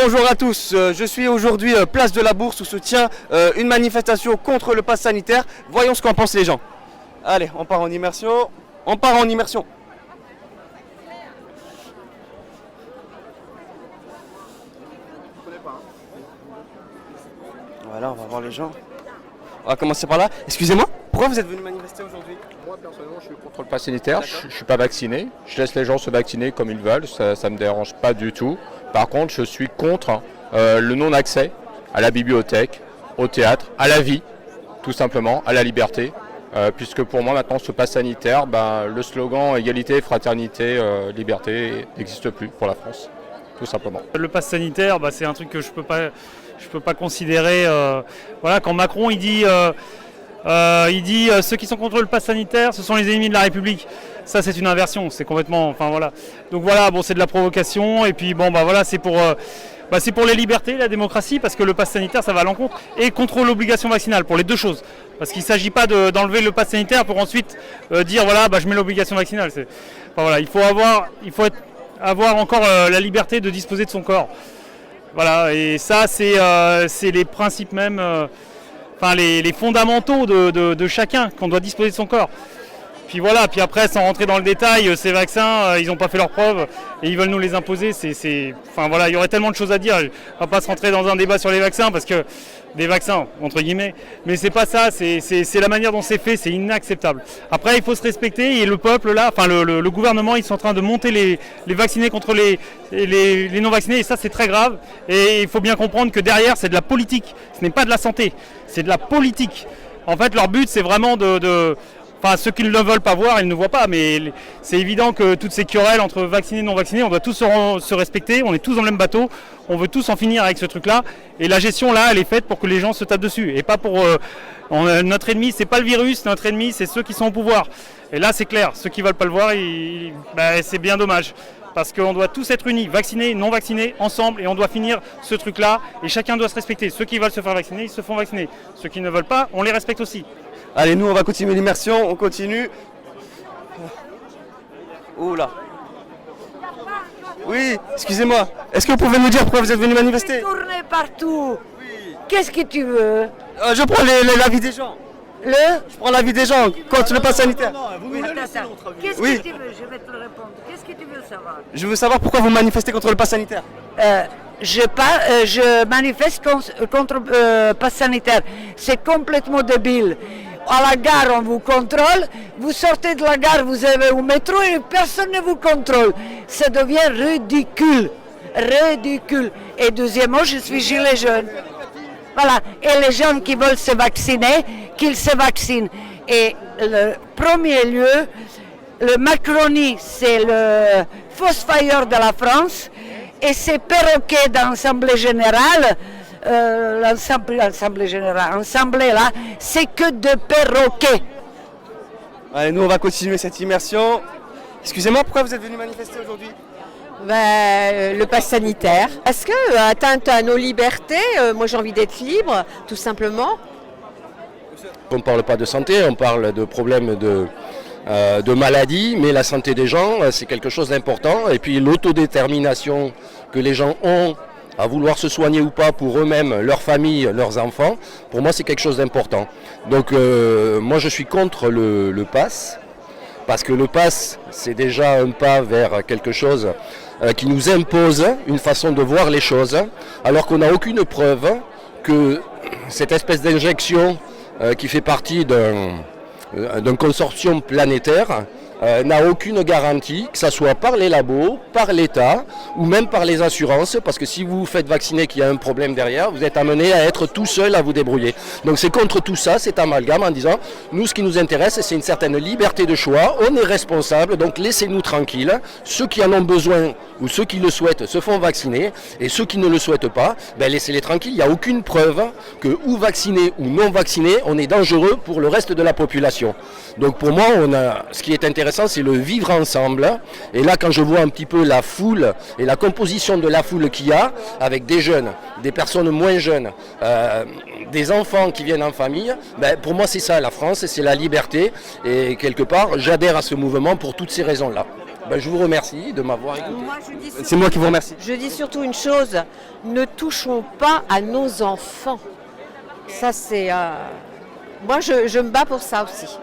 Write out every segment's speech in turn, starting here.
Bonjour à tous, je suis aujourd'hui place de la Bourse où se tient une manifestation contre le pass sanitaire. Voyons ce qu'en pensent les gens. Allez, on part en immersion. On part en immersion. Voilà, on va voir les gens. On va commencer par là. Excusez-moi, pourquoi vous êtes venu manifester aujourd'hui? Moi personnellement je suis contre le pass sanitaire, je ne suis pas vacciné, je laisse les gens se vacciner comme ils veulent, ça ne me dérange pas du tout. Par contre je suis contre le non-accès à la bibliothèque, au théâtre, à la vie, tout simplement, à la liberté. Puisque pour moi maintenant ce pass sanitaire, le slogan égalité, fraternité, liberté n'existe plus pour la France, tout simplement. Le pass sanitaire, c'est un truc que je peux pas considérer. Voilà, quand Macron il dit ceux qui sont contre le pass sanitaire, ce sont les ennemis de la République. Ça c'est une inversion, c'est complètement. Enfin voilà. Donc voilà, bon c'est de la provocation et puis c'est pour les libertés, la démocratie, parce que le pass sanitaire ça va à l'encontre et contre l'obligation vaccinale, pour les deux choses. Parce qu'il ne s'agit pas d'enlever le pass sanitaire pour ensuite dire je mets l'obligation vaccinale. Il faut avoir encore la liberté de disposer de son corps. Voilà, et ça c'est les principes même, les fondamentaux de chacun, qu'on doit disposer de son corps. Puis voilà, puis après sans rentrer dans le détail, ces vaccins, ils n'ont pas fait leurs preuves et ils veulent nous les imposer. Il y aurait tellement de choses à dire. On ne va pas se rentrer dans un débat sur les vaccins parce que des vaccins entre guillemets, mais c'est pas ça. C'est la manière dont c'est fait, c'est inacceptable. Après, il faut se respecter et le peuple là, le gouvernement, ils sont en train de monter les vaccinés contre les non vaccinés et ça c'est très grave. Et il faut bien comprendre que derrière c'est de la politique. Ce n'est pas de la santé, c'est de la politique. En fait, leur but c'est vraiment ceux qui ne veulent pas voir, ils ne voient pas, mais c'est évident que toutes ces querelles entre vaccinés et non vaccinés, on doit tous se respecter, on est tous dans le même bateau, on veut tous en finir avec ce truc-là, et la gestion là, elle est faite pour que les gens se tapent dessus, et pas pour... notre ennemi, c'est pas le virus, notre ennemi, c'est ceux qui sont au pouvoir. Et là, c'est clair, ceux qui ne veulent pas le voir, c'est bien dommage. Parce qu'on doit tous être unis, vaccinés, non vaccinés, ensemble, et on doit finir ce truc-là, et chacun doit se respecter. Ceux qui veulent se faire vacciner, ils se font vacciner. Ceux qui ne veulent pas, on les respecte aussi. Allez, nous on va continuer l'immersion, on continue. Oula. Oui, excusez-moi. Est-ce que vous pouvez nous dire pourquoi vous êtes venu manifester? Tourner partout. Oui. Qu'est-ce que tu veux? Je prends l'avis des gens. Je prends l'avis des gens contre le pass sanitaire. Qu'est-ce Oui. que tu veux? Je vais te le répondre. Qu'est-ce que tu veux savoir? Je veux savoir pourquoi vous manifestez contre le pass sanitaire. Je manifeste contre le pass sanitaire. C'est complètement débile. À la gare, on vous contrôle. Vous sortez de la gare, vous avez au métro et personne ne vous contrôle. Ça devient ridicule. Ridicule. Et deuxièmement, je suis gilet jaune. Voilà. Et les gens qui veulent se vacciner, qu'ils se vaccinent. Et le premier lieu, le Macronie, c'est le fossoyeur de la France. Et c'est perroquet dans l'Assemblée générale. L'Assemblée générale, l'Assemblée là, c'est que de perroquets. Allez, nous on va continuer cette immersion. Excusez-moi, pourquoi vous êtes venu manifester aujourd'hui? Le pass sanitaire. Parce que atteinte à nos libertés, moi j'ai envie d'être libre, tout simplement. On ne parle pas de santé, on parle de problèmes de maladies, mais la santé des gens, c'est quelque chose d'important. Et puis l'autodétermination que les gens ont à vouloir se soigner ou pas pour eux-mêmes, leur famille, leurs enfants, pour moi c'est quelque chose d'important. Donc moi je suis contre le pass, parce que le pass c'est déjà un pas vers quelque chose qui nous impose une façon de voir les choses, alors qu'on n'a aucune preuve que cette espèce d'injection qui fait partie d'un consortium planétaire n'a aucune garantie, que ce soit par les labos, par l'État ou même par les assurances, parce que si vous vous faites vacciner qu'il y a un problème derrière, vous êtes amené à être tout seul à vous débrouiller. Donc c'est contre tout ça, cet amalgame en disant, nous ce qui nous intéresse c'est une certaine liberté de choix, on est responsable, donc laissez-nous tranquilles, ceux qui en ont besoin ou ceux qui le souhaitent se font vacciner, et ceux qui ne le souhaitent pas, laissez-les tranquilles, il n'y a aucune preuve que ou vacciné ou non vacciné, on est dangereux pour le reste de la population. Donc pour moi, ce qui est intéressant, c'est le vivre ensemble. Et là, quand je vois un petit peu la foule et la composition de la foule qu'il y a, avec des jeunes, des personnes moins jeunes, des enfants qui viennent en famille, pour moi c'est ça la France, c'est la liberté. Et quelque part, j'adhère à ce mouvement pour toutes ces raisons-là. Ben, je vous remercie de m'avoir écouté. Moi, je dis C'est moi qui vous remercie. Je dis surtout une chose, ne touchons pas à nos enfants. Ça, c'est... Moi, je me bats pour ça aussi.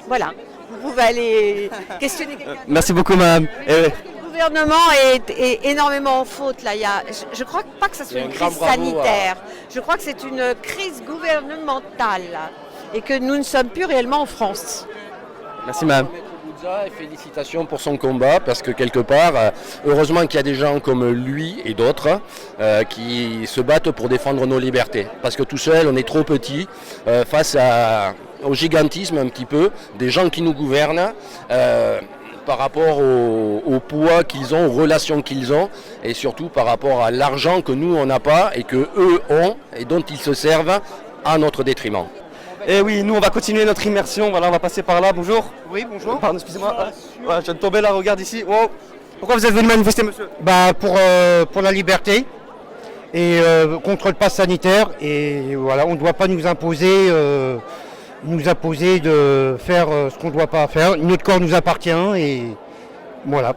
Voilà. Vous pouvez aller questionner quelqu'un. Merci beaucoup, madame. Le gouvernement est énormément en faute. Là. Je ne crois pas que ça soit une crise sanitaire. Je crois que c'est une crise gouvernementale et que nous ne sommes plus réellement en France. Merci, madame. Et félicitations pour son combat, parce que quelque part, heureusement qu'il y a des gens comme lui et d'autres qui se battent pour défendre nos libertés. Parce que tout seul, on est trop petit face au gigantisme un petit peu des gens qui nous gouvernent par rapport au poids qu'ils ont, aux relations qu'ils ont, et surtout par rapport à l'argent que nous, on n'a pas et que eux ont et dont ils se servent à notre détriment. Et oui, nous on va continuer notre immersion, voilà, on va passer par là, bonjour. Oui, bonjour. Pardon, excusez-moi. Voilà, je viens de tomber là, regarde ici. Wow. Pourquoi vous êtes venu manifester, monsieur? Pour la liberté et contre le pass sanitaire. Et voilà, on ne doit pas nous imposer de faire ce qu'on ne doit pas faire. Notre corps nous appartient et voilà.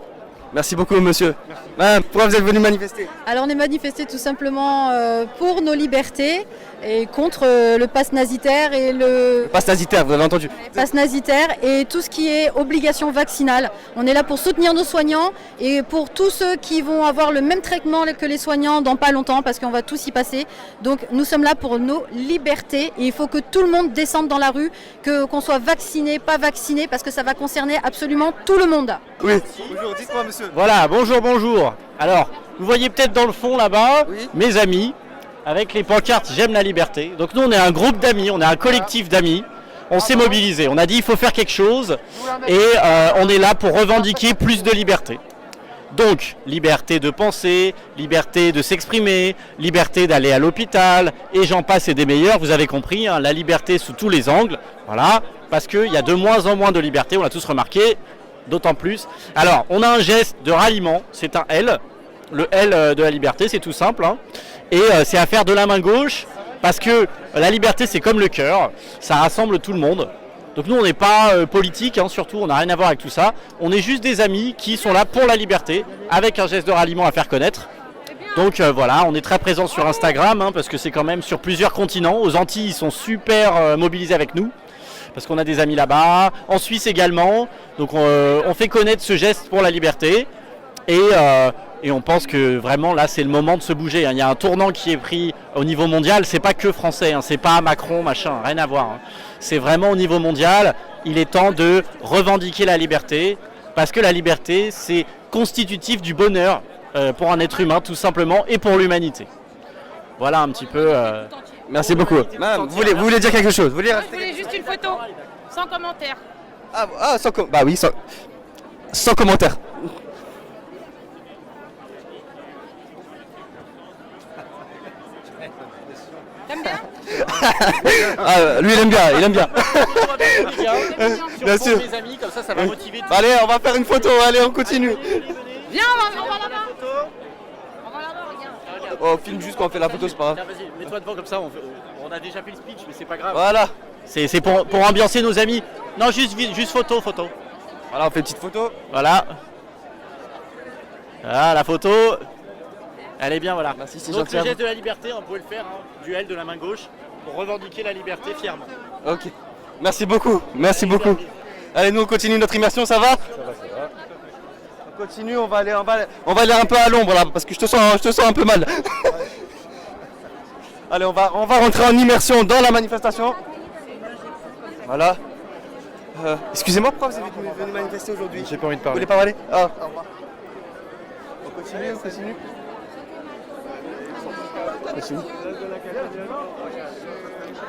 Merci beaucoup, monsieur. Madame, pourquoi vous êtes venu manifester? Alors on est manifesté tout simplement pour nos libertés et contre le pass nazitaire et le Pass nazitaire, vous avez entendu. pass nazitaire et tout ce qui est obligation vaccinale. On est là pour soutenir nos soignants et pour tous ceux qui vont avoir le même traitement que les soignants dans pas longtemps parce qu'on va tous y passer. Donc nous sommes là pour nos libertés et il faut que tout le monde descende dans la rue, qu'on soit vacciné, pas vacciné parce que ça va concerner absolument tout le monde. Oui. Bonjour, dites-moi, monsieur. Voilà, bonjour. Alors, vous voyez peut-être dans le fond là-bas, Oui. mes amis, avec les pancartes J'aime la liberté. Donc nous, on est un groupe d'amis, on est un collectif d'amis. On s'est mobilisé, on a dit il faut faire quelque chose et on est là pour revendiquer plus de liberté. Donc, liberté de penser, liberté de s'exprimer, liberté d'aller à l'hôpital, et j'en passe et des meilleurs, vous avez compris, hein, la liberté sous tous les angles, voilà, parce qu'il y a de moins en moins de liberté, on l'a tous remarqué, d'autant plus. Alors, on a un geste de ralliement, c'est un L, le L de la liberté, c'est tout simple, hein, et c'est à faire de la main gauche, parce que la liberté c'est comme le cœur, ça rassemble tout le monde. Donc nous on n'est pas politique, hein, surtout on n'a rien à voir avec tout ça, on est juste des amis qui sont là pour la liberté, avec un geste de ralliement à faire connaître. Donc voilà, on est très présents sur Instagram, hein, parce que c'est quand même sur plusieurs continents, aux Antilles ils sont super mobilisés avec nous, parce qu'on a des amis là-bas, en Suisse également, donc on fait connaître ce geste pour la liberté, et on pense que vraiment là c'est le moment de se bouger, hein. Il y a un tournant qui est pris au niveau mondial, c'est pas que français, hein, c'est pas Macron, machin, rien à voir, hein. C'est vraiment au niveau mondial, il est temps de revendiquer la liberté, parce que la liberté c'est constitutif du bonheur pour un être humain tout simplement et pour l'humanité. Voilà un petit peu... Merci beaucoup. Madame, vous voulez dire quelque chose? Vous voulez Je voulais juste une photo, sans commentaire. Bah oui, sans commentaire. T'aimes bien? Lui il aime bien. Bien sûr. Mes amis, comme ça va motiver. Allez, on va faire une photo, allez, on continue. Viens, on va là-bas. On va là-bas, regarde. On filme juste quand on fait la photo, c'est pas grave. Tiens, vas-y, mets-toi devant comme ça, on a déjà fait le speech, mais c'est pas grave. Voilà. C'est pour ambiancer nos amis. Non, juste photo. Voilà, on fait une petite photo. Voilà. Ah, la photo. Elle est bien, voilà. Merci, c'est Donc gentil. le geste de la liberté, on pouvait le faire, hein, du L de la main gauche, pour revendiquer la liberté fièrement. Ok. Merci beaucoup. Allez, nous on continue notre immersion, ça va? Ça va. On continue, on va aller un peu à l'ombre là, parce que je te sens un peu mal. Allez, on va rentrer en immersion dans la manifestation. Voilà. Excusez-moi, pourquoi vous êtes venu manifester aujourd'hui? J'ai pas envie de Vous parler. voulez pas parler? Ah. On continue.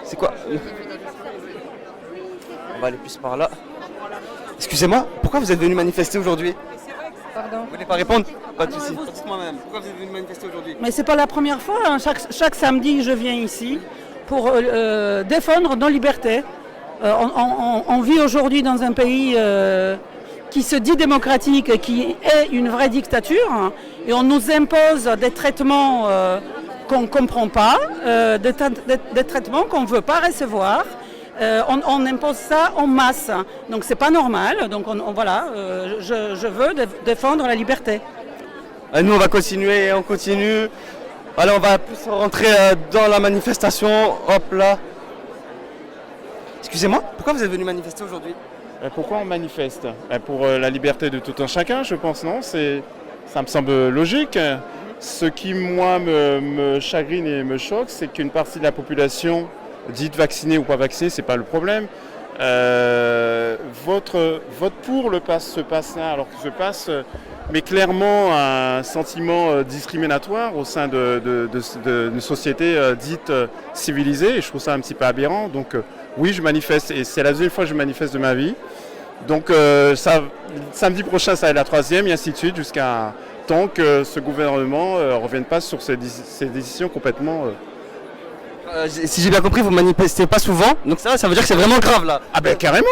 C'est quoi? On va aller plus par là. Excusez-moi, pourquoi vous êtes venu manifester aujourd'hui? Pardon. Vous voulez pas répondre? Pas de soucis. Dites-moi même, pourquoi vous êtes venu manifester aujourd'hui? Mais c'est pas la première fois, hein. Chaque samedi je viens ici pour défendre nos libertés. On vit aujourd'hui dans un pays qui se dit démocratique, qui est une vraie dictature, hein, et on nous impose des traitements qu'on ne comprend pas, des traitements qu'on ne veut pas recevoir. on impose ça en masse. Donc c'est pas normal. Donc voilà, je veux défendre la liberté. Nous on va continuer, on continue. Allez, on va plus rentrer dans la manifestation. Hop là. Excusez-moi, pourquoi vous êtes venu manifester aujourd'hui? Pourquoi on manifeste? Pour la liberté de tout un chacun, je pense, non? Ça me semble logique. Ce qui, moi, me chagrine et me choque, c'est qu'une partie de la population, dite vaccinée ou pas vaccinée, c'est pas le problème. Vote pour le pass alors que ce pass met clairement un sentiment discriminatoire au sein d'une société dite civilisée, et je trouve ça un petit peu aberrant. Donc oui, je manifeste, et c'est la deuxième fois que je manifeste de ma vie. Donc samedi prochain, ça va être la troisième, et ainsi de suite, jusqu'à tant que ce gouvernement ne revienne pas sur ces décisions complètement... Si j'ai bien compris, vous manifestez pas souvent, donc ça veut dire que c'est vraiment grave là. Ah ben carrément,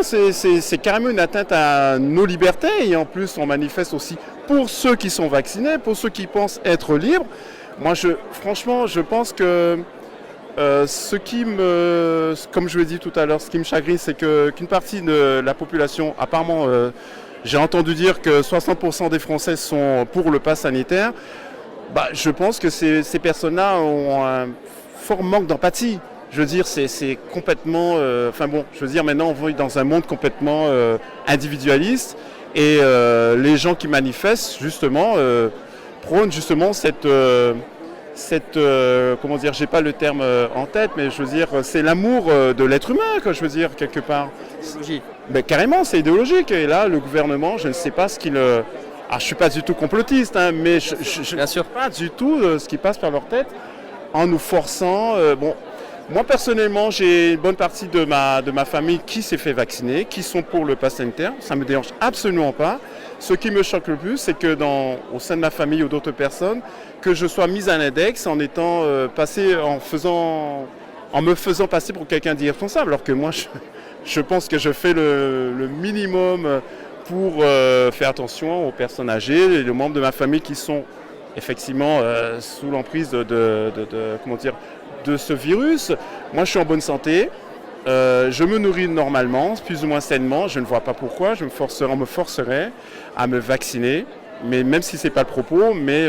c'est carrément une atteinte à nos libertés, et en plus on manifeste aussi pour ceux qui sont vaccinés, pour ceux qui pensent être libres. Moi franchement je pense que comme je l'ai dit tout à l'heure, ce qui me chagrine, c'est qu'une partie de la population, apparemment j'ai entendu dire que 60% des Français sont pour le pass sanitaire. Je pense que ces personnes-là ont un fort manque d'empathie. Je veux dire, c'est complètement... je veux dire, maintenant, on vit dans un monde complètement individualiste. Et les gens qui manifestent, justement, prônent justement cette comment dire, j'ai pas le terme en tête, mais je veux dire, c'est l'amour de l'être humain, quoi, je veux dire, quelque part. Carrément, c'est idéologique. Et là, le gouvernement, je ne sais pas ce qu'il... Alors, je suis pas du tout complotiste, hein, mais je ne sais pas du tout ce qui passe par leur tête en nous forçant. Moi personnellement, j'ai une bonne partie de ma famille qui s'est fait vacciner, qui sont pour le pass sanitaire. Ça ne me dérange absolument pas. Ce qui me choque le plus, c'est que au sein de ma famille ou d'autres personnes, que je sois mise à l'index en étant en me faisant passer pour quelqu'un d'irresponsable, alors que moi, je pense que je fais le minimum pour faire attention aux personnes âgées et les membres de ma famille qui sont effectivement sous l'emprise de ce virus. Moi, je suis en bonne santé. Je me nourris normalement, plus ou moins sainement. Je ne vois pas pourquoi. On me forcerait à me vacciner. Mais même si ce n'est pas le propos, mais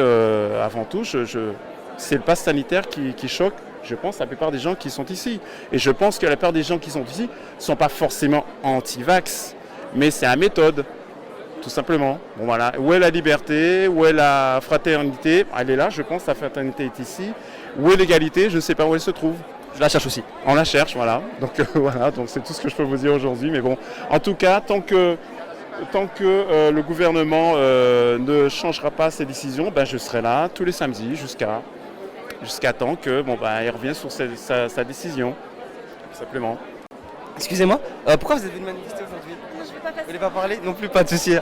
avant tout, c'est le pass sanitaire qui choque, je pense, la plupart des gens qui sont ici. Et je pense que la plupart des gens qui sont ici ne sont pas forcément anti-vax, mais c'est la méthode, tout simplement. Bon, voilà. Où est la liberté? Où est la fraternité? Elle est là, je pense, la fraternité est ici. Où est l'égalité? Je ne sais pas où elle se trouve. Je la cherche aussi. On la cherche, voilà. Donc voilà, donc c'est tout ce que je peux vous dire aujourd'hui. Mais bon, en tout cas, tant que le gouvernement ne changera pas ses décisions, je serai là tous les samedis jusqu'à temps que il revienne sur sa décision, tout simplement. Excusez-moi, pourquoi vous êtes venu manifester aujourd'hui? Vous voulez pas parler? Non plus, pas de souci.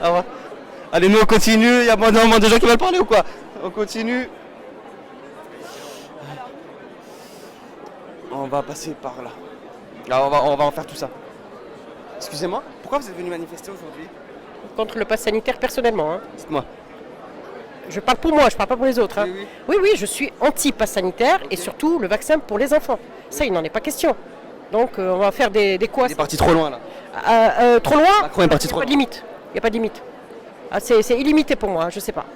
Allez, nous on continue. Il y a moins de gens qui veulent parler ou quoi? On continue. On va passer par là. Là, on va en faire tout ça. Excusez-moi, pourquoi vous êtes venu manifester aujourd'hui? Contre le pass sanitaire personnellement. Hein. Dites-moi. Je parle pour moi, je parle pas pour les autres. Hein. Oui, je suis anti-pass sanitaire et surtout le vaccin pour les enfants. Ça, il n'en est pas question. Donc on va faire des quoi? Il est parti trop loin là. Trop loin? Macron est parti trop loin. Il n'y a pas de limite. C'est illimité pour moi, je sais pas.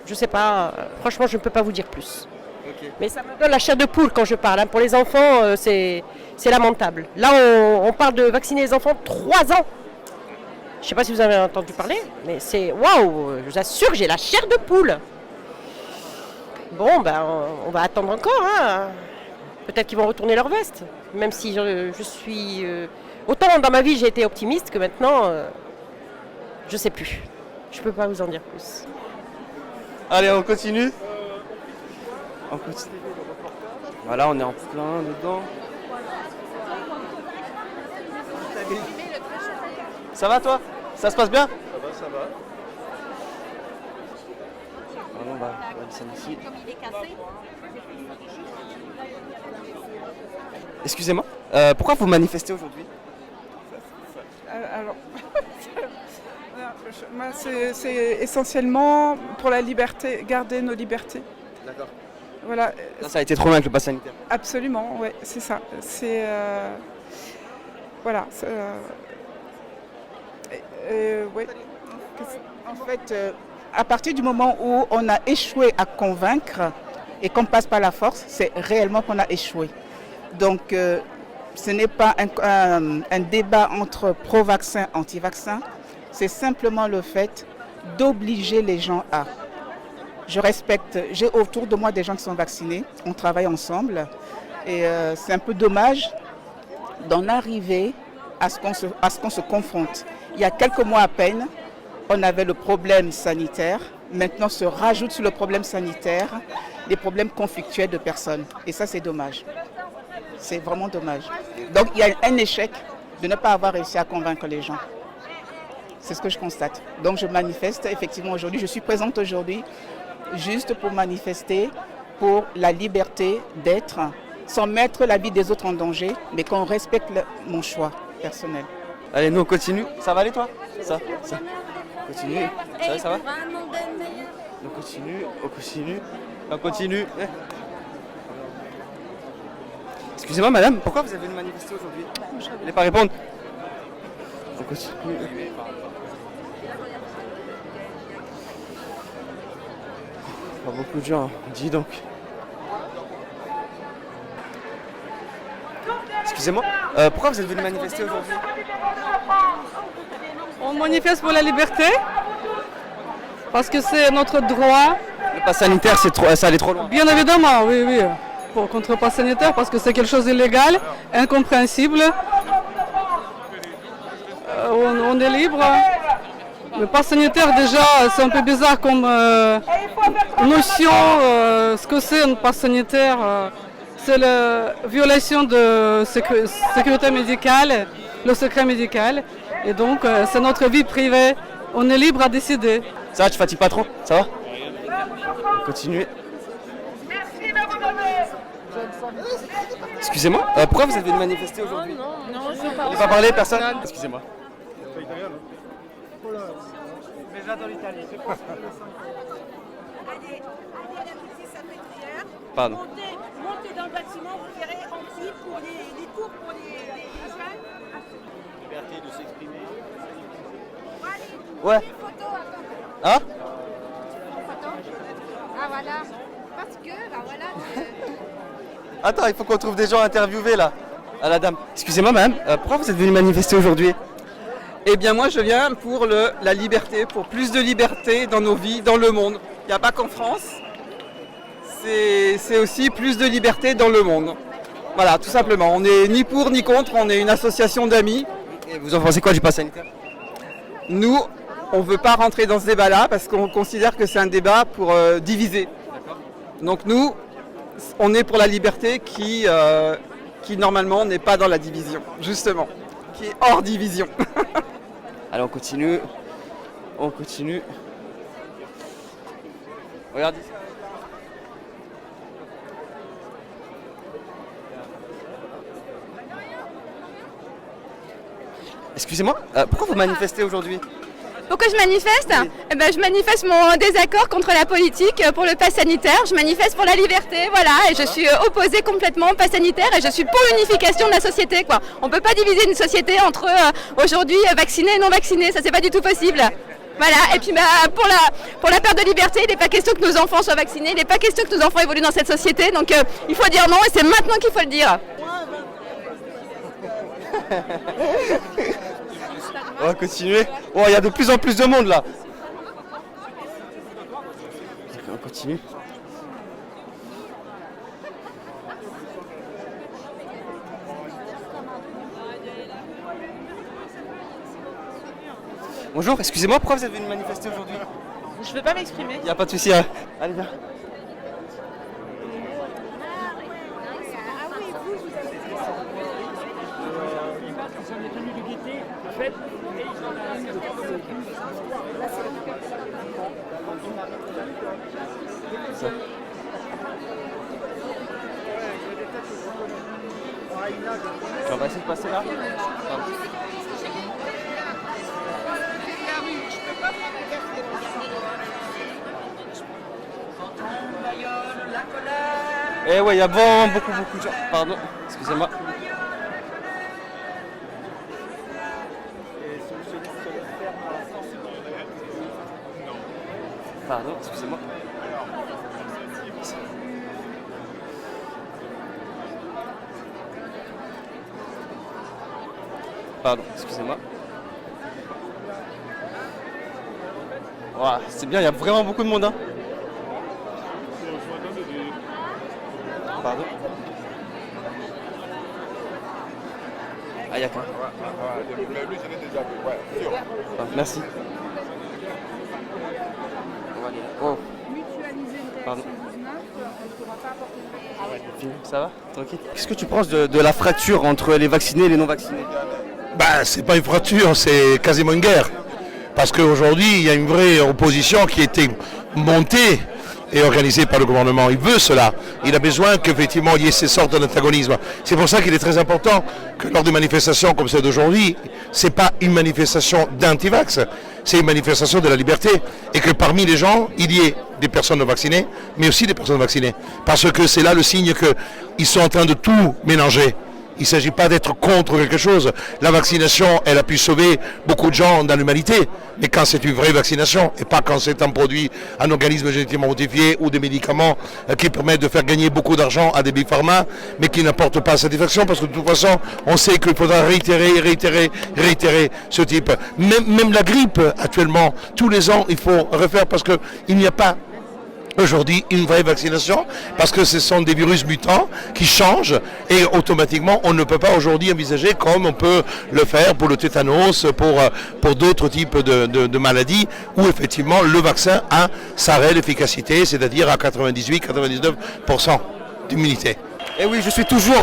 Franchement, je ne peux pas vous dire plus. Okay. Mais ça me donne la chair de poule quand je parle. Hein. Pour les enfants, c'est lamentable. Là, on parle de vacciner les enfants 3 ans. Je ne sais pas si vous avez entendu parler, mais c'est waouh, je vous assure que j'ai la chair de poule. Bon, on va attendre encore. Hein. Peut-être qu'ils vont retourner leur veste. Même si je suis... Autant dans ma vie, j'ai été optimiste que maintenant, je ne sais plus. Je ne peux pas vous en dire plus. Allez, on continue. Voilà, on est en plein dedans. Ça va toi? Ça se passe bien? Ça va. On va descendre ici. Excusez-moi, pourquoi vous manifestez aujourd'hui? Alors, c'est essentiellement pour la liberté, garder nos libertés. D'accord. Voilà. Ça a été trop loin avec le pass sanitaire. Absolument, oui, c'est ça. Voilà. Ouais. En fait, à partir du moment où on a échoué à convaincre et qu'on passe par la force, c'est réellement qu'on a échoué. Donc, ce n'est pas un débat entre pro-vaccin, anti-vaccin, c'est simplement le fait d'obliger les gens à. Je respecte, j'ai autour de moi des gens qui sont vaccinés, on travaille ensemble et c'est un peu dommage d'en arriver à ce qu'on se confronte. Il y a quelques mois à peine, on avait le problème sanitaire, maintenant se rajoutent sur le problème sanitaire des problèmes conflictuels de personnes et ça c'est dommage. C'est vraiment dommage. Donc il y a un échec de ne pas avoir réussi à convaincre les gens. C'est ce que je constate. Donc je manifeste effectivement aujourd'hui, je suis présente aujourd'hui juste pour manifester pour la liberté d'être, sans mettre la vie des autres en danger, mais qu'on respecte mon choix personnel. Allez, nous on continue. Ça va aller toi? Ça. Continue. Ça va? On continue. Excusez-moi madame, pourquoi vous avez venu manifester aujourd'hui? Vous n'allez pas répondre? On continue. Pas beaucoup de gens, dis donc. Excusez-moi, pourquoi vous êtes venu manifester aujourd'hui? On manifeste pour la liberté, parce que c'est notre droit. Le pass sanitaire, ça allait trop loin. Bien évidemment, oui. Contre le pass sanitaire, parce que c'est quelque chose d'illégal, incompréhensible. On est libre. Le pass sanitaire, déjà, c'est un peu bizarre comme notion. Ce que c'est un pass sanitaire, c'est la violation de sécurité médicale, le secret médical. Et donc, c'est notre vie privée. On est libre à décider. Ça va, tu fatigues pas trop? Ça va? On continue. Excusez-moi, pourquoi vous êtes venu manifester aujourd'hui? Non, je veux pas. Vous n'avez pas parlé, personne? Excusez-moi. Mais j'adore l'Italie. Pardon. Montez dans le bâtiment, vous verrez en file pour les cours pour les Liberté de s'exprimer. Ouais. Hein? Ah voilà. Parce que, bah voilà. Attends, il faut qu'on trouve des gens à interviewer là. À la dame. Excusez-moi madame, pourquoi vous êtes venu manifester aujourd'hui? Eh bien moi je viens pour la liberté, pour plus de liberté dans nos vies, dans le monde. Il n'y a pas qu'en France, c'est aussi plus de liberté dans le monde. Voilà, tout simplement. On n'est ni pour ni contre, on est une association d'amis. Et vous en pensez quoi du pass sanitaire? Nous, on ne veut pas rentrer dans ce débat-là parce qu'on considère que c'est un débat pour diviser. Donc nous, on est pour la liberté qui normalement n'est pas dans la division, justement, qui est hors division. Allez, on continue. Regarde ici. Excusez-moi, pourquoi vous manifestez aujourd'hui? Pourquoi je manifeste? Eh ben, je manifeste mon désaccord contre la politique pour le pass sanitaire. Je manifeste pour la liberté, voilà. Et je suis opposée complètement au pass sanitaire et je suis pour l'unification de la société, quoi. On ne peut pas diviser une société entre aujourd'hui vaccinés et non vaccinés. Ça, c'est pas du tout possible. Voilà. Et puis pour la perte de liberté, il n'est pas question que nos enfants soient vaccinés. Il n'est pas question que nos enfants évoluent dans cette société. Donc il faut dire non et c'est maintenant qu'il faut le dire. On va continuer. Oh, il y a de plus en plus de monde là. On continue. Bonjour, excusez-moi, pourquoi vous êtes venu manifester aujourd'hui? Je ne veux pas m'exprimer. Il n'y a pas de souci. Hein. Allez, viens. On va essayer de passer là. Eh ouais, il y a vraiment beaucoup de gens. Pardon, excusez-moi. Pardon, excusez-moi. Pardon, excusez-moi. Voilà, c'est bien, il y a vraiment beaucoup de monde. Hein. Pardon. Ah, il y a quoi? Ah, merci. Oh. Pardon. Ça va? Tranquille. Qu'est-ce que tu penses de la fracture entre les vaccinés et les non-vaccinés? Ben, c'est pas une fracture, c'est quasiment une guerre. Parce qu'aujourd'hui, il y a une vraie opposition qui a été montée et organisée par le gouvernement. Il veut cela. Il a besoin qu'effectivement il y ait ces sortes d'antagonisme. C'est pour ça qu'il est très important que lors des manifestations comme celle d'aujourd'hui, ce n'est pas une manifestation d'anti-vax, c'est une manifestation de la liberté. Et que parmi les gens, il y ait des personnes non vaccinées, mais aussi des personnes vaccinées. Parce que c'est là le signe qu'ils sont en train de tout mélanger. Il ne s'agit pas d'être contre quelque chose. La vaccination, elle a pu sauver beaucoup de gens dans l'humanité. Mais quand c'est une vraie vaccination, et pas quand c'est un produit, un organisme génétiquement modifié ou des médicaments qui permettent de faire gagner beaucoup d'argent à des big pharma, mais qui n'apportent pas satisfaction, parce que de toute façon, on sait qu'il faudra réitérer ce type. Même la grippe, actuellement, tous les ans, il faut refaire, parce qu'il n'y a pas aujourd'hui une vraie vaccination, parce que ce sont des virus mutants qui changent et automatiquement on ne peut pas aujourd'hui envisager comme on peut le faire pour le tétanos, pour d'autres types de maladies où effectivement le vaccin a sa réelle efficacité, c'est-à-dire à 98-99% d'immunité. Et oui, je suis toujours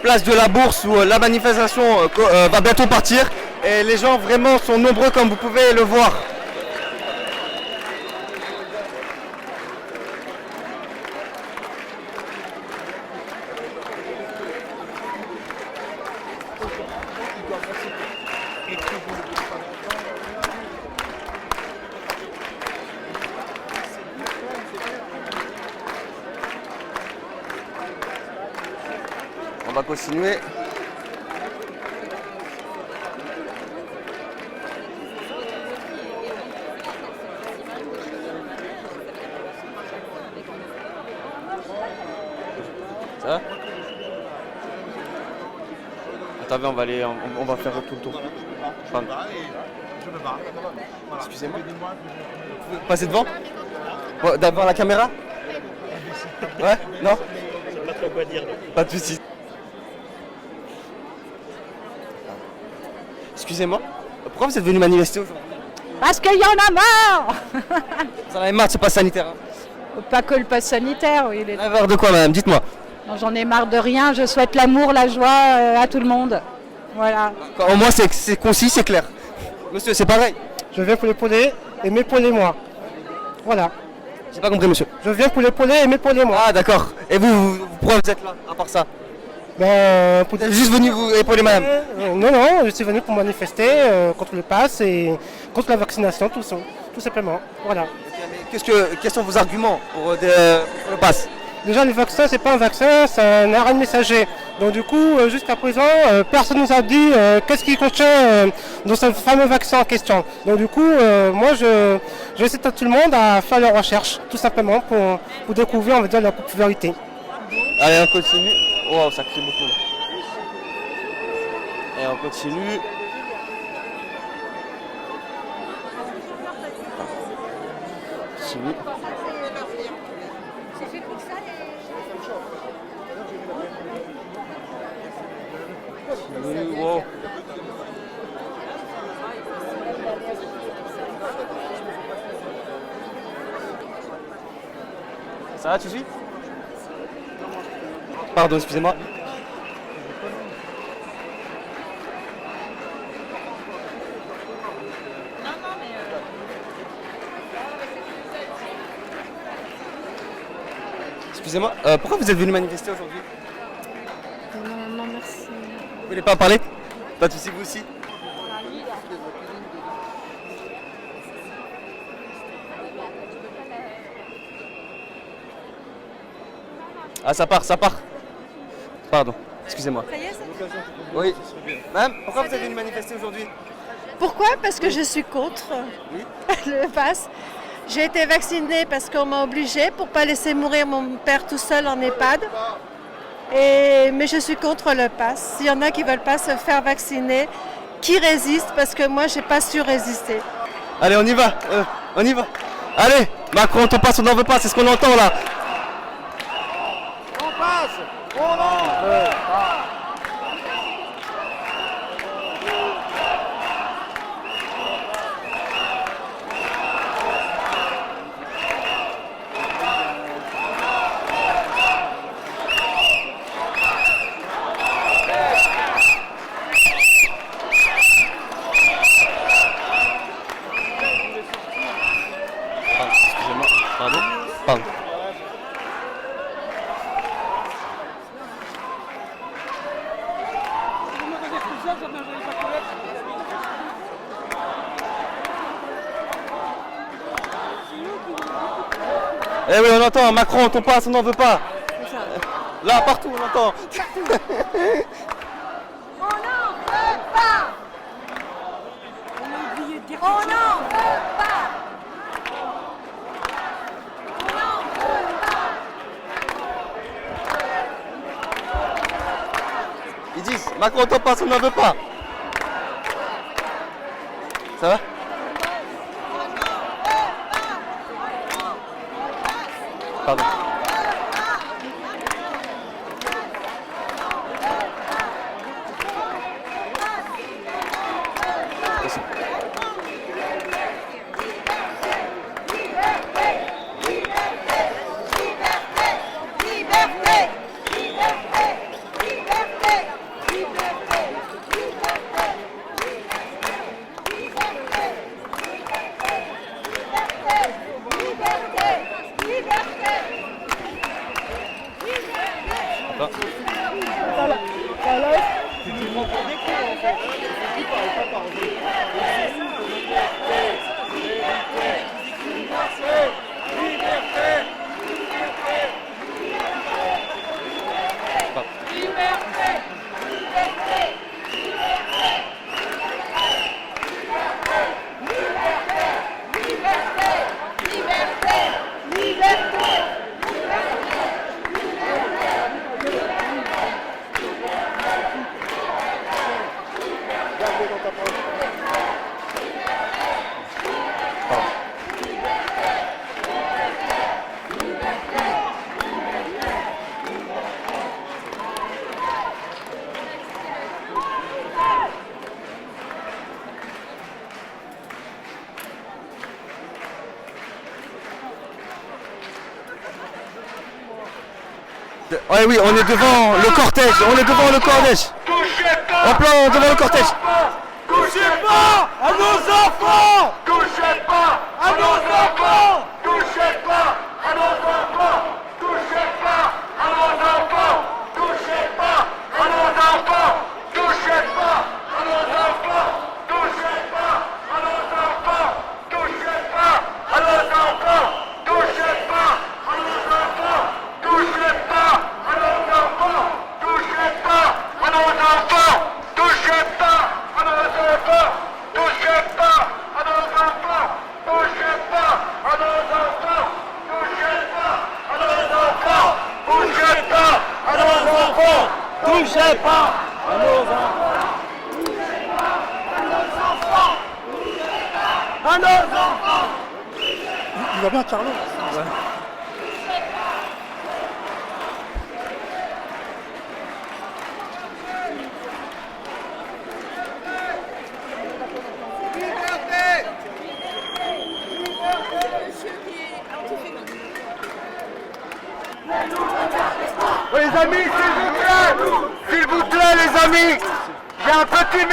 place de la Bourse où la manifestation va bientôt partir et les gens vraiment sont nombreux comme vous pouvez le voir. On va continuer. Ça va? Attendez, on va aller, on va faire tout le tour. Pardon. Excusez-moi. Vous pouvez passer devant? Devant la caméra? Ouais? Non? Je sais pas trop quoi dire. Pas de soucis. Excusez-moi, pourquoi vous êtes venu manifester aujourd'hui? Parce qu'il y en a marre. Vous en avez marre de ce pass sanitaire hein? Pas que le pass sanitaire, oui. Vous en avez marre de quoi, madame? Dites-moi. J'en ai marre de rien, je souhaite l'amour, la joie à tout le monde. Voilà. Au moins c'est concis, c'est clair. Monsieur, c'est pareil. Je viens pour l'épauler et m'épauler moi. Voilà. J'ai pas compris, monsieur. Je viens pour l'épauler et m'épauler moi. Ah d'accord. Et vous, pourquoi vous êtes là, à part ça? Vous êtes juste venu vous épauler madame? Non, je suis venu pour manifester contre le pass et contre la vaccination, tout simplement. Voilà. Quels sont vos arguments pour le pass? Déjà, le vaccin, c'est pas un vaccin, c'est un ARN messager. Donc du coup, jusqu'à présent, personne ne nous a dit qu'est-ce qui contient dans ce fameux vaccin en question. Donc du coup, moi, j'invite tout le monde à faire leurs recherches, tout simplement, pour découvrir, on va dire, la popularité. Allez, on continue. Oh, ça crie beaucoup là. Et on continue. Continue. Wow. Ça va, tu suis? Pardon, excusez-moi. Excusez-moi, pourquoi vous êtes venu manifester aujourd'hui? Non, merci. Vous voulez pas en parler? Pas de soucis, vous aussi? Ah, ça part. Pardon, excusez-moi. Ça y est, ça? Oui. Madame, pourquoi vous êtes venu manifester aujourd'hui? Pourquoi? Parce que je suis contre le pass. J'ai été vaccinée parce qu'on m'a obligée pour ne pas laisser mourir mon père tout seul en EHPAD. Mais je suis contre le pass. S'il y en a qui ne veulent pas se faire vacciner, qui résistent parce que moi, je n'ai pas su résister. Allez, on y va. On y va. Allez, Macron, on passe, on n'en veut pas, c'est ce qu'on entend là. On passe, on en veut pas. Excusez-moi, pardon. Pardon. Eh oui, on entend, Macron, on passe, on n'en veut pas. Là, partout, on entend. On n'en veut pas. On a oublié de dire on n'en veut pas. On n'en veut pas. Ils disent, Macron, on passe, on n'en veut pas. Ça va? Pardon. Ouais, oui, on est devant le cortège, on est devant le cortège. En plan devant le cortège. Touchez pas à nos enfants. Touchez pas à nos enfants. Touchez pas à nos enfants. Touchez pas à nos enfants. Touchez pas à nos enfants. Touchez pas à nos enfants. Touchez pas à nos enfants. Touchez pas à nos enfants. Touchez pas à nos enfants. Touchez pas à nos enfants. Touchez pas à nos enfants. Touchez pas à nos enfants. Touchez pas à nos enfants. Touchez pas à nos enfants. Touchez pas à nos enfants. Touchez pas à nos enfants. Touchez pas à nos enfants. À nos enfants. Il va bien, Carlo. Les amis, s'il vous plaît les amis, j'ai un petit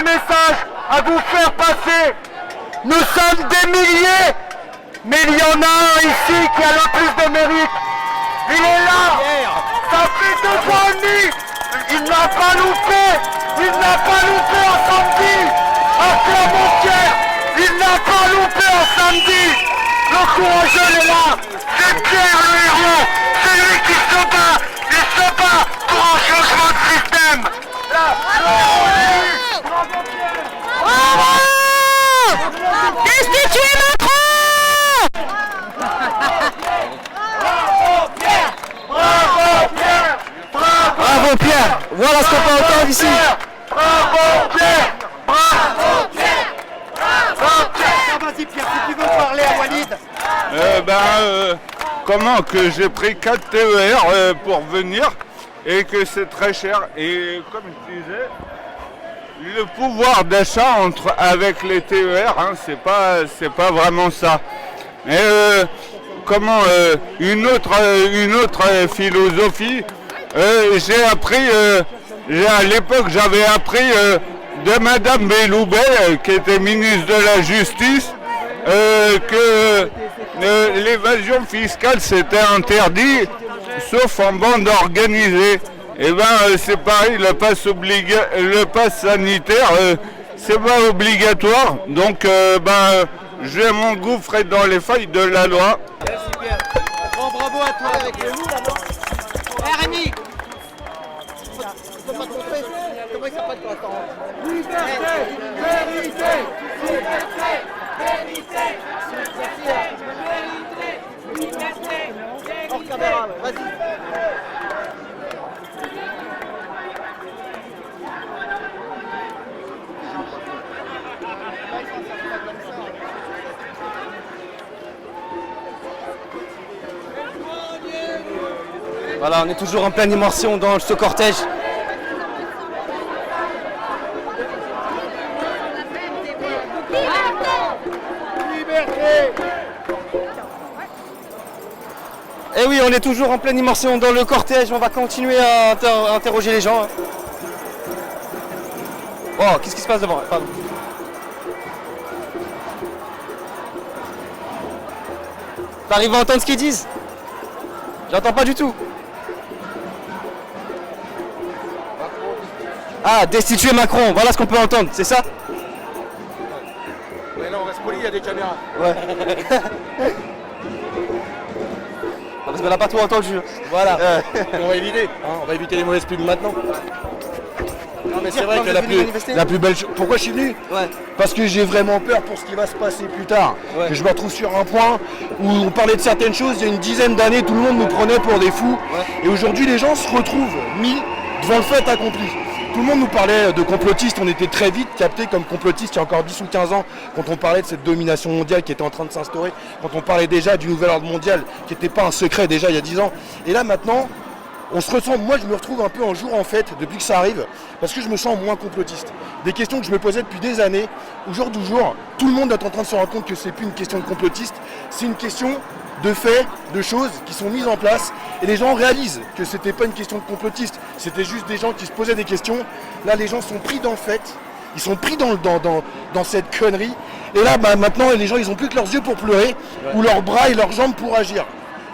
message à vous faire passer. Nous sommes des milliers, mais il y en a un ici qui a le plus de mérite. Il est là, ça fait 2 ans et demi, il n'a pas loupé un samedi à Clermont-Ferrand, il n'a pas loupé un samedi. Le courageux est là, c'est Pierre le héros, c'est lui qui se bat, il se bat pour un changement de système. Là, Bravo Pierre. Voilà ce qu'on peut entendre ici. Bravo Pierre. Bravo Pierre. Bravo Pierre. Vas-y Pierre, si tu veux parler à Walid. Comment que j'ai pris 4 TER pour venir et que c'est très cher. Et comme je disais, le pouvoir d'achat avec les TER, hein, c'est pas vraiment ça. Et une autre philosophie, j'ai appris, à l'époque j'avais appris de Madame Belloubet, qui était ministre de la Justice, que l'évasion fiscale c'était interdit, sauf en bande organisée. Et c'est pareil, le pass sanitaire, c'est pas obligatoire, donc je vais m'engouffrer dans les failles de la loi. Merci Pierre. Bon, bravo à toi avec le loup là-bas. Rémi. Comment il s'appelle toi? Liberté, vérité, liberté, vérité, liberté, hors caméra, vas-y. Voilà, on est toujours en pleine immersion dans ce cortège. Et oui, on est toujours en pleine immersion dans le cortège. On va continuer à interroger les gens. Oh, qu'est-ce qui se passe devant? Pardon. T'arrives à entendre ce qu'ils disent? J'entends pas du tout. Ah, destituer Macron, voilà ce qu'on peut entendre, c'est ça? Mais non, on reste poli, il y a des caméras. Ouais. Parce qu'on n'a pas tout entendu. Voilà. On va éviter. Hein, on va éviter les mauvaises pubs maintenant. Non mais c'est vrai que la plus belle chose. Pourquoi je suis venu? Ouais. Parce que j'ai vraiment peur pour ce qui va se passer plus tard. Ouais. Que je me retrouve sur un point où on parlait de certaines choses il y a une dizaine d'années, tout le monde nous prenait pour des fous. Ouais. Et aujourd'hui les gens se retrouvent mis devant le fait accompli. Tout le monde nous parlait de complotistes, on était très vite captés comme complotistes il y a encore 10 ou 15 ans quand on parlait de cette domination mondiale qui était en train de s'instaurer, quand on parlait déjà du nouvel ordre mondial qui n'était pas un secret déjà il y a 10 ans. Et là maintenant, on se ressent, moi je me retrouve un peu en jour en fait depuis que ça arrive, parce que je me sens moins complotiste. Des questions que je me posais depuis des années, au jour du jour, tout le monde est en train de se rendre compte que c'est plus une question de complotiste, c'est une question de faits, de choses qui sont mises en place, et les gens réalisent que c'était pas une question de complotiste, c'était juste des gens qui se posaient des questions. Là les gens sont pris dans le fait, ils sont pris dans cette connerie, et là maintenant les gens ils ont plus que leurs yeux pour pleurer, ou leurs bras et leurs jambes pour agir.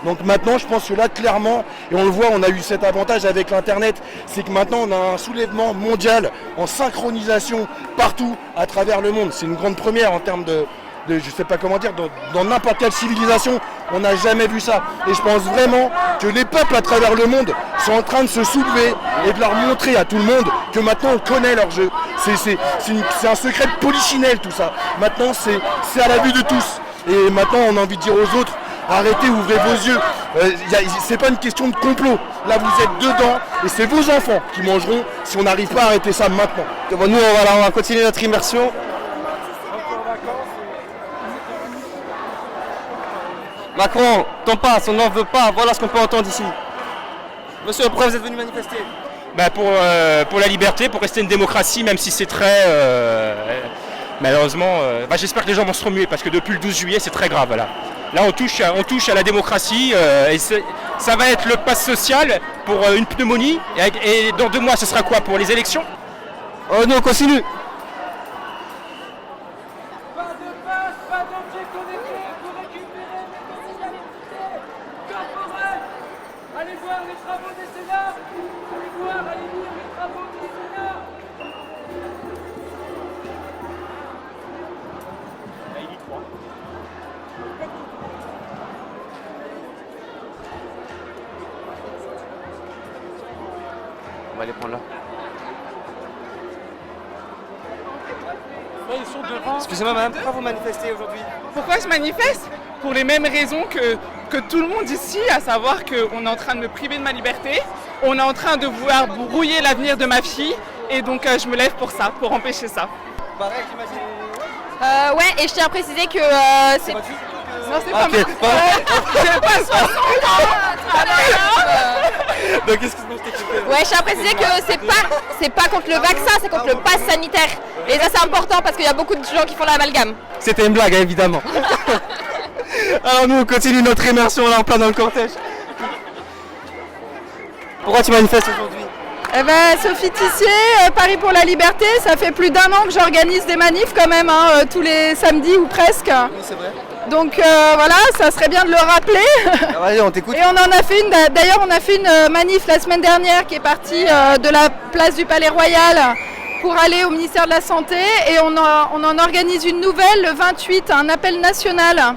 Donc maintenant je pense que là clairement, et on le voit, on a eu cet avantage avec l'internet, c'est que maintenant on a un soulèvement mondial en synchronisation partout à travers le monde. C'est une grande première en termes de je sais pas comment dire, dans n'importe quelle civilisation, on n'a jamais vu ça. Et je pense vraiment que les peuples à travers le monde sont en train de se soulever et de leur montrer à tout le monde que maintenant on connaît leur jeu. C'est un secret de polichinelle tout ça. Maintenant c'est à la vue de tous. Et maintenant on a envie de dire aux autres, arrêtez, ouvrez vos yeux. C'est pas une question de complot. Là vous êtes dedans et c'est vos enfants qui mangeront si on n'arrive pas à arrêter ça maintenant. Bon, nous on va continuer notre immersion. Macron, ton passe, on n'en veut pas, voilà ce qu'on peut entendre ici. Monsieur, pourquoi vous êtes venu manifester? Pour la liberté, pour rester une démocratie, même si c'est très... malheureusement, j'espère que les gens vont se remuer, parce que depuis le 12 juillet, c'est très grave. Là on touche à la démocratie, et ça va être le pass social pour une pneumonie, et dans 2 mois, ce sera quoi, pour les élections? Oh non, continue. Allez voir les travaux des Sénats. Allez voir, allez lire les travaux des Sénats. On va les prendre là. Ils sont devant. Excusez-moi madame, pourquoi vous manifestez aujourd'hui? Pourquoi je manifeste? Pour les mêmes raisons que que tout le monde ici, à savoir qu'on est en train de me priver de ma liberté, on est en train de vouloir brouiller l'avenir de ma fille, et donc je me lève pour ça, pour empêcher ça. Pareil, j'imagine. Ouais, et je tiens à préciser que c'est... Non, c'est Ah, pas ok, moi. J'ai pas 60 ans. Donc, excuse-moi, je t'ai coupé. Ouais, je tiens à préciser que c'est pas contre le vaccin, c'est contre le pass sanitaire. Et ça, c'est important parce qu'il y a beaucoup de gens qui font l'amalgame. C'était une blague, hein, évidemment. Alors nous, on continue notre immersion là en plein dans le cortège. Pourquoi tu manifestes aujourd'hui? Eh ben, Sophie Tissier, Paris pour la liberté, ça fait plus d'un an que j'organise des manifs quand même, hein, tous les samedis ou presque. Oui, c'est vrai. Donc voilà, ça serait bien de le rappeler. Ah, vas-y, on t'écoute. Et on en a fait une, d'ailleurs on a fait une manif la semaine dernière qui est partie de la place du Palais Royal pour aller au ministère de la Santé, et on en organise une nouvelle le 28, un appel national,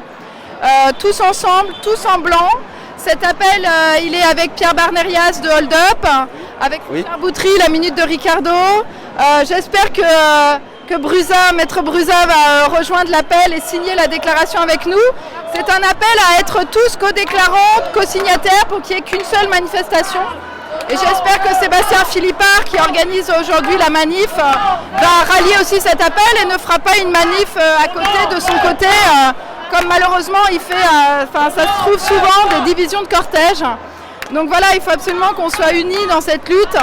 tous ensemble, tous en blanc. Cet appel, il est avec Pierre Barnerias de Hold Up, avec Richard Boutry, la Minute de Ricardo. J'espère que Maître Brusa va rejoindre l'appel et signer la déclaration avec nous. C'est un appel à être tous co-déclarants, co-signataires pour qu'il n'y ait qu'une seule manifestation. Et j'espère que Sébastien Philippard, qui organise aujourd'hui la manif, va rallier aussi cet appel et ne fera pas une manif à côté de son côté, comme malheureusement il fait, ça se trouve souvent, des divisions de cortège. Donc voilà, il faut absolument qu'on soit unis dans cette lutte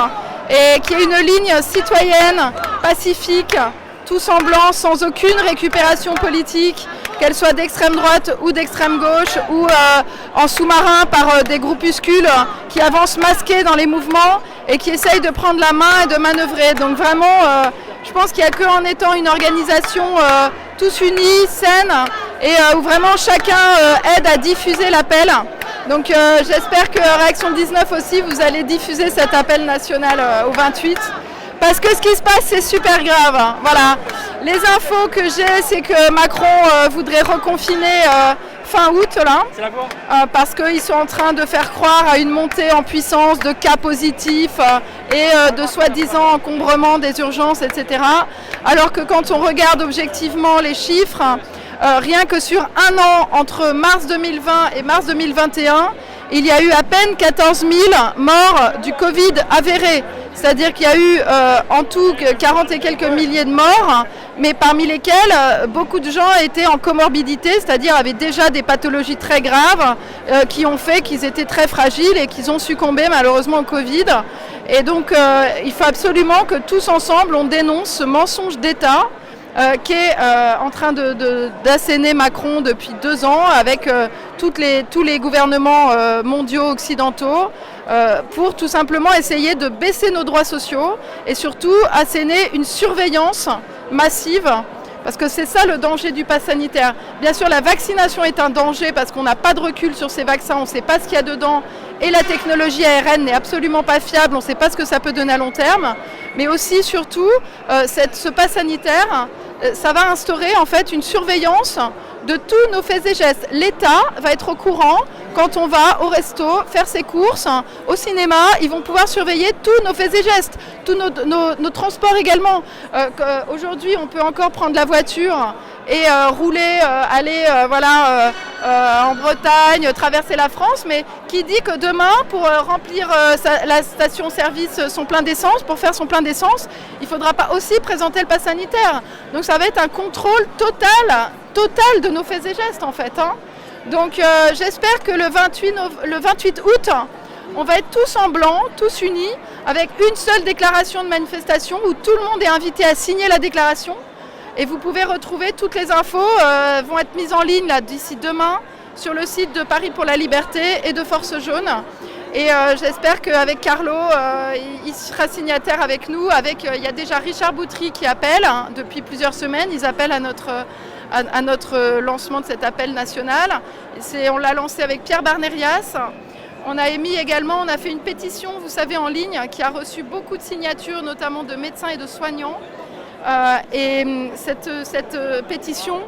et qu'il y ait une ligne citoyenne, pacifique, tous en blanc, sans aucune récupération politique, qu'elle soit d'extrême droite ou d'extrême gauche, ou en sous-marin par des groupuscules qui avancent masqués dans les mouvements et qui essayent de prendre la main et de manœuvrer. Donc vraiment, je pense qu'il n'y a qu'en étant une organisation tous unis, saine, et où vraiment chacun aide à diffuser l'appel. Donc j'espère que Réaction 19 aussi, vous allez diffuser cet appel national au 28. Parce que ce qui se passe, c'est super grave. Voilà. Les infos que j'ai, c'est que Macron voudrait reconfiner fin août, là, parce qu'ils sont en train de faire croire à une montée en puissance de cas positifs et de soi-disant encombrement des urgences, etc. Alors que quand on regarde objectivement les chiffres, rien que sur un an, entre mars 2020 et mars 2021, il y a eu à peine 14 000 morts du Covid avérés. C'est-à-dire qu'il y a eu en tout 40 et quelques milliers de morts, mais parmi lesquels beaucoup de gens étaient en comorbidité, c'est-à-dire avaient déjà des pathologies très graves qui ont fait qu'ils étaient très fragiles et qu'ils ont succombé malheureusement au Covid. Et donc il faut absolument que tous ensemble on dénonce ce mensonge d'État qui est en train d'asséner Macron depuis 2 ans avec tous les gouvernements mondiaux occidentaux pour tout simplement essayer de baisser nos droits sociaux et surtout asséner une surveillance massive. Parce que c'est ça le danger du pass sanitaire. Bien sûr, la vaccination est un danger parce qu'on n'a pas de recul sur ces vaccins, on ne sait pas ce qu'il y a dedans. Et la technologie ARN n'est absolument pas fiable, on ne sait pas ce que ça peut donner à long terme. Mais aussi, surtout, ce pass sanitaire, ça va instaurer en fait une surveillance de tous nos faits et gestes. L'État va être au courant quand on va au resto, faire ses courses, au cinéma, ils vont pouvoir surveiller tous nos faits et gestes, tous nos transports également. Aujourd'hui, on peut encore prendre la voiture et rouler, aller en Bretagne, traverser la France, mais qui dit que demain, pour remplir la station-service son plein d'essence, pour faire son plein d'essence, il ne faudra pas aussi présenter le pass sanitaire. Donc ça va être un contrôle total de nos faits et gestes en fait. Donc j'espère que le 28 août, on va être tous en blanc, tous unis, avec une seule déclaration de manifestation où tout le monde est invité à signer la déclaration. Et vous pouvez retrouver toutes les infos, vont être mises en ligne d'ici demain sur le site de Paris pour la liberté et de Force Jaune. Et j'espère qu'avec Carlo, il sera signataire avec nous. Il y a déjà Richard Boutry qui appelle depuis plusieurs semaines. Ils appellent à notre lancement de cet appel national. On l'a lancé avec Pierre Barnerias. On a fait une pétition, vous savez, en ligne, qui a reçu beaucoup de signatures, notamment de médecins et de soignants. Et cette pétition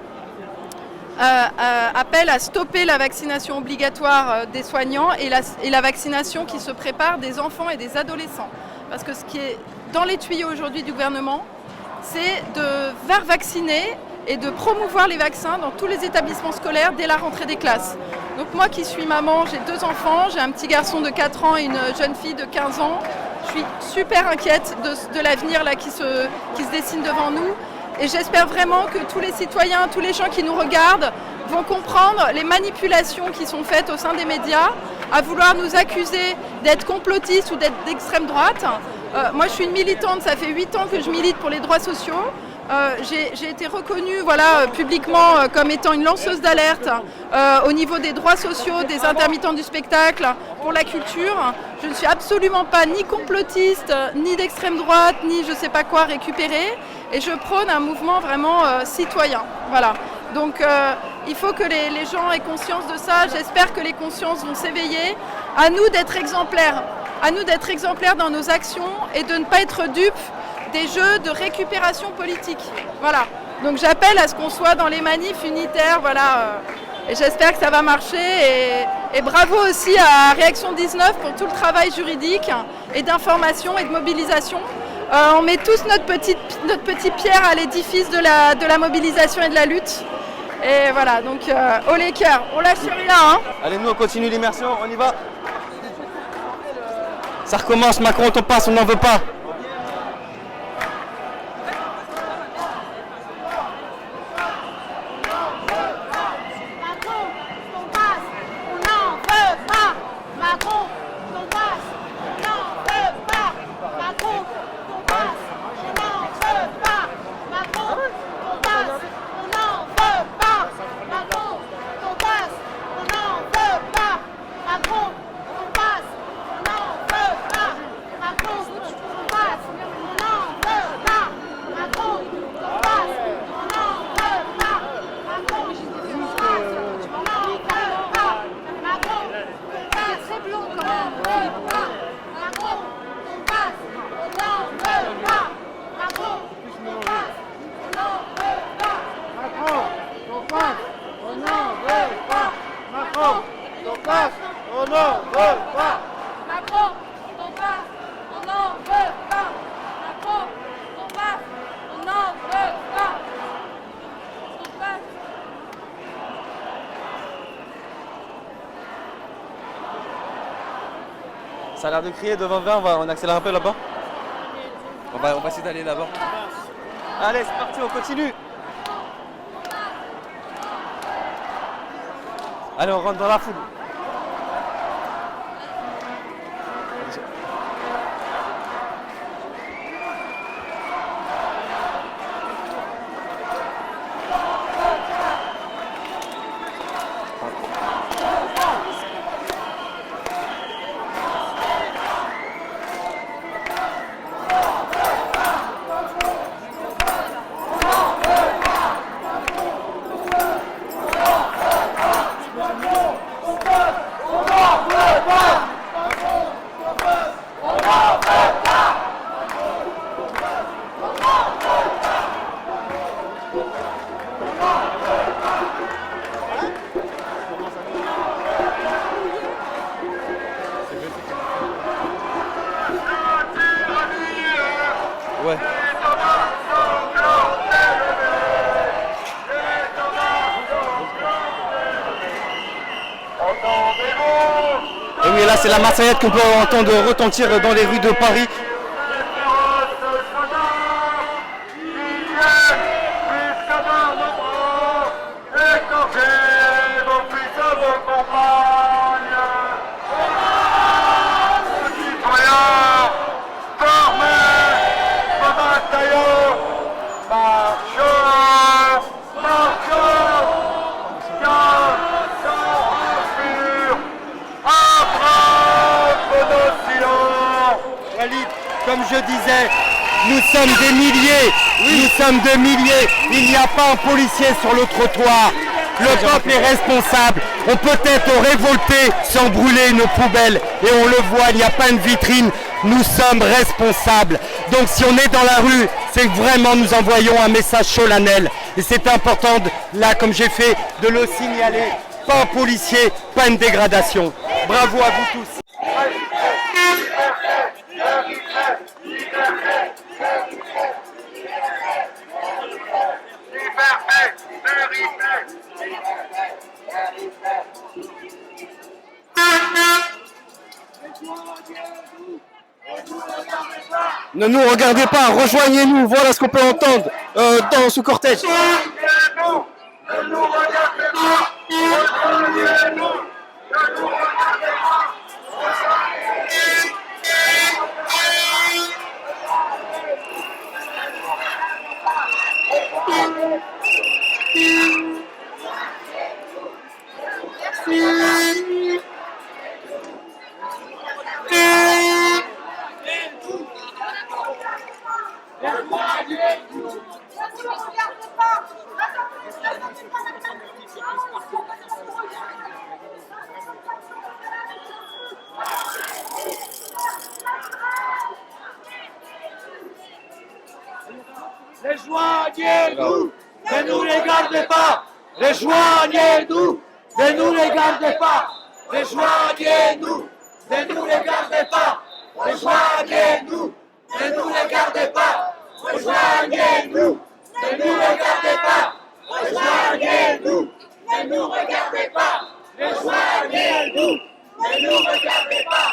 appelle à stopper la vaccination obligatoire des soignants et la vaccination qui se prépare des enfants et des adolescents. Parce que ce qui est dans les tuyaux aujourd'hui du gouvernement, c'est de faire vacciner et de promouvoir les vaccins dans tous les établissements scolaires dès la rentrée des classes. Donc moi qui suis maman, j'ai 2 enfants, j'ai un petit garçon de 4 ans et une jeune fille de 15 ans. Je suis super inquiète de l'avenir là, qui se dessine devant nous. Et j'espère vraiment que tous les citoyens, tous les gens qui nous regardent vont comprendre les manipulations qui sont faites au sein des médias, à vouloir nous accuser d'être complotistes ou d'être d'extrême droite. Moi je suis une militante, ça fait 8 ans que je milite pour les droits sociaux. J'ai été reconnue publiquement comme étant une lanceuse d'alerte au niveau des droits sociaux, des intermittents du spectacle, pour la culture. Je ne suis absolument pas ni complotiste, ni d'extrême droite, ni je ne sais pas quoi récupérer. Et je prône un mouvement vraiment citoyen. Voilà. Donc il faut que les gens aient conscience de ça. J'espère que les consciences vont s'éveiller. À nous d'être exemplaires. À nous d'être exemplaires dans nos actions et de ne pas être dupes des jeux de récupération politique. Voilà. Donc j'appelle à ce qu'on soit dans les manifs unitaires, voilà. Et j'espère que ça va marcher. Et bravo aussi à Réaction 19 pour tout le travail juridique et d'information et de mobilisation. On met tous notre petite pierre à l'édifice de la mobilisation et de la lutte. Et voilà, donc haut les cœurs, on lâche rien. Hein. Allez, nous on continue l'immersion, on y va. Ça recommence, Macron, on passe, on n'en veut pas. Ça a l'air de crier devant 20, on accélère un peu là-bas. On va essayer d'aller là-bas. Allez, c'est parti, on continue. Allez, on rentre dans la foule. Ouais. Et oui, là c'est la Marseillaise qu'on peut entendre retentir dans les rues de Paris. Comme je disais, nous sommes des milliers, nous sommes des milliers, il n'y a pas un policier sur le trottoir. Le peuple est responsable, on peut être révolté sans brûler nos poubelles et on le voit, il n'y a pas une vitrine, nous sommes responsables. Donc si on est dans la rue, c'est que vraiment nous envoyons un message solennel et c'est important, là comme j'ai fait, de le signaler. Pas un policier, pas une dégradation. Bravo à vous tous. Liberté, Ne nous regardez pas, rejoignez-nous, voilà ce qu'on peut entendre dans ce cortège. Rejoignez-nous, ne nous regardez pas, rejoignez-nous, ne nous regardez pas. Rejoignez-nous, ne nous regardez pas. Rejoignez-nous, ne nous regardez pas. Rejoignez-nous, ne nous regardez pas. Rejoignez-nous, ne nous regardez pas. Rejoignez-nous, ne nous regardez pas. Rejoignez-nous, ne nous regardez pas. Rejoignez-nous, ne nous regardez pas.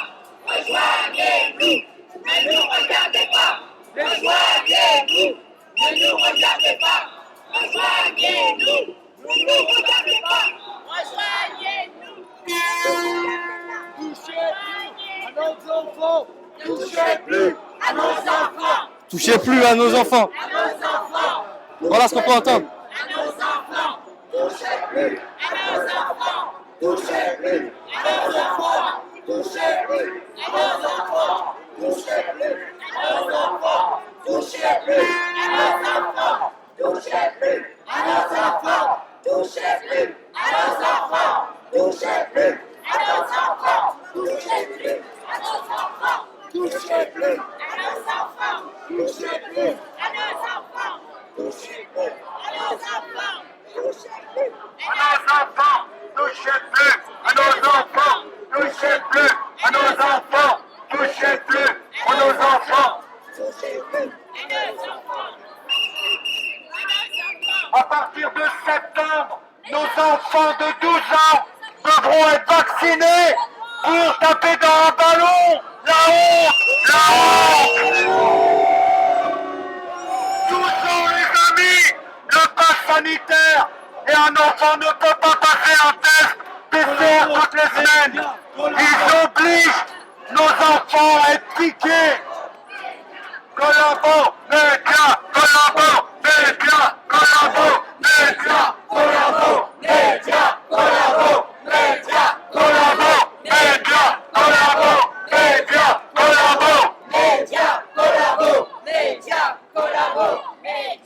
Rejoignez-nous, ne nous regardez pas. Rejoignez-nous, ne nous regardez pas. Rejoignez-nous, ne nous regardez pas. Rejoignez-nous. Touchez plus à nos enfants. Touchez plus à nos enfants. Touchez plus à nos enfants. Voilà ce qu'on peut entendre. À nos enfants. Touchez plus à nos enfants. Touchez plus à nos enfants. Touchez plus à nos enfants. Touchez plus à nos enfants. Touchez plus à nos enfants. Touchez plus à nos enfants. Touchez plus à nos enfants. Touchez plus à nos enfants. Touchez plus à nos enfants. Touchez plus à nos enfants. Touchez plus à nos enfants. Touchez plus à nos enfants. Touchez plus à nos enfants. Touchez plus à nos enfants. Touchez plus à nos enfants. Touchez plus à nos enfants. Touchez plus à nos enfants. À partir de septembre, nos enfants de 12 ans devront être vaccinés pour taper dans un ballon. La honte! La honte! 12 ans, les amis, le pass sanitaire et un enfant ne peut pas passer un test PCR toutes les semaines. Ils obligent nos enfants à être piqués. Collabo, média, collabo, média, collabo, média, collabo, média, collabo, média, collabo, média, collabo, média, collabo, média, collabo, média, collabo, média.